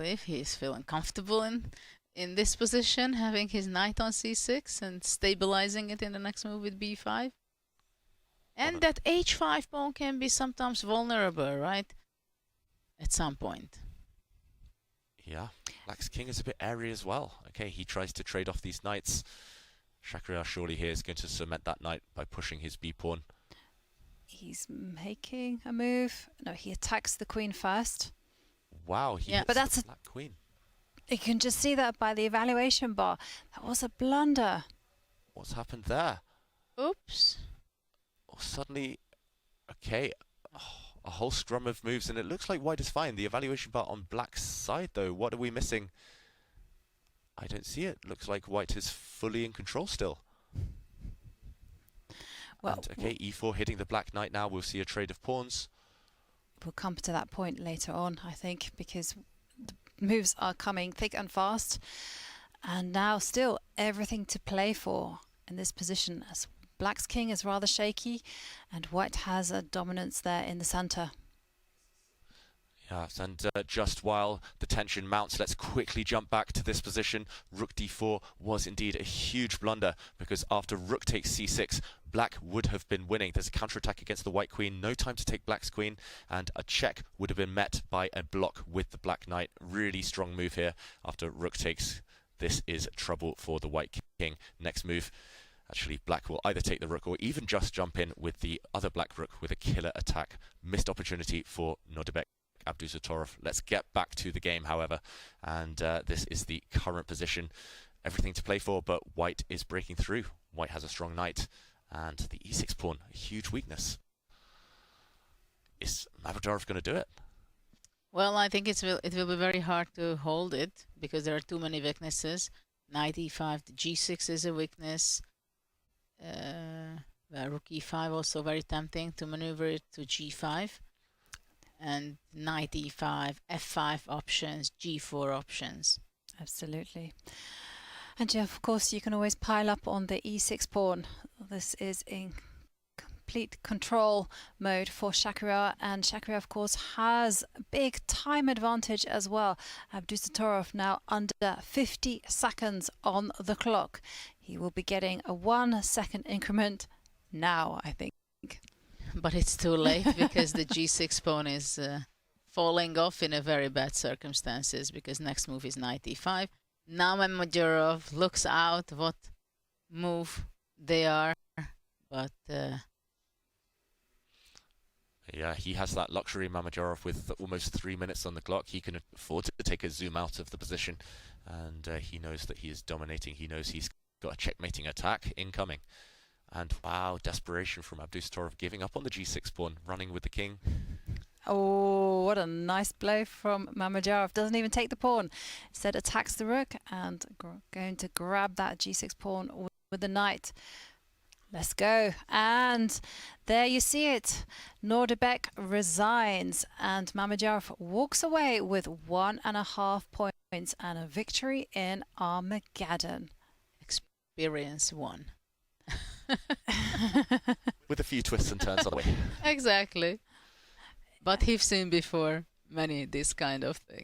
believe he's feeling comfortable in this position, having his knight on c6 and stabilizing it in the next move with b5. And that h5 pawn can be sometimes vulnerable, right? At some point. Yeah, Black's king is a bit airy as well. Okay, he tries to trade off these knights. Shakhriyar surely here is going to cement that knight by pushing his b-pawn. He's making a move. No, he attacks the queen first. Wow, he hits but that's the black queen. You can just see that by the evaluation bar. That was a blunder. What's happened there? Oops. Oh, suddenly, okay, a whole scrum of moves, and it looks like white is fine. The evaluation bar on black's side, though, what are we missing? I don't see it. Looks like white is fully in control still. Well, and, okay, e4 hitting the black knight now. We'll see a trade of pawns. We'll come to that point later on, I think, because the moves are coming thick and fast. And now still everything to play for in this position, as black's king is rather shaky and white has a dominance there in the center. Yes, and just while the tension mounts, let's quickly jump back to this position. Rook d4 was indeed a huge blunder, because after rook takes c6, black would have been winning. There's a counterattack against the white queen, no time to take black's queen, and a check would have been met by a block with the black knight. Really strong move here after rook takes. This is trouble for the white king. Next move, actually, black will either take the rook or even just jump in with the other black rook with a killer attack. Missed opportunity for Nodirbek. Abdusattorov. Let's get back to the game, however, and this is the current position. Everything to play for, but white is breaking through. White has a strong knight, and the e6 pawn, a huge weakness. Is Mamedyarov going to do it? Well, I think it will be very hard to hold it, because there are too many weaknesses. Knight e5, the g6 is a weakness. Rook e5 also very tempting to maneuver it to g5. And knight e5, f5 options, g4 options. Absolutely. And yeah, of course, you can always pile up on the e6 pawn. This is in complete control mode for Shakhriyar, and Shakhriyar, of course, has a big time advantage as well. Abdusattorov now under 50 seconds on the clock. He will be getting a 1 second increment now, I think. But it's too late, because the g6 pawn is falling off in a very bad circumstances, because next move is knight e5. Now Mamedyarov looks out what move they are, but yeah, he has that luxury, Mamedyarov, with almost 3 minutes on the clock. He can afford to take a zoom out of the position, and he knows that he is dominating. He knows he's got a checkmating attack incoming. And wow, desperation from Abdusattorov, giving up on the g6 pawn, running with the king. Oh, what a nice blow from Mamedyarov. Doesn't even take the pawn. Instead attacks the rook and going to grab that g6 pawn with the knight. Let's go. And there you see it. Nodirbek resigns and Mamedyarov walks away with 1.5 points and a victory in Armageddon. Experience 1. With a few twists and turns on the way. Exactly. But he's seen before many these kind of things.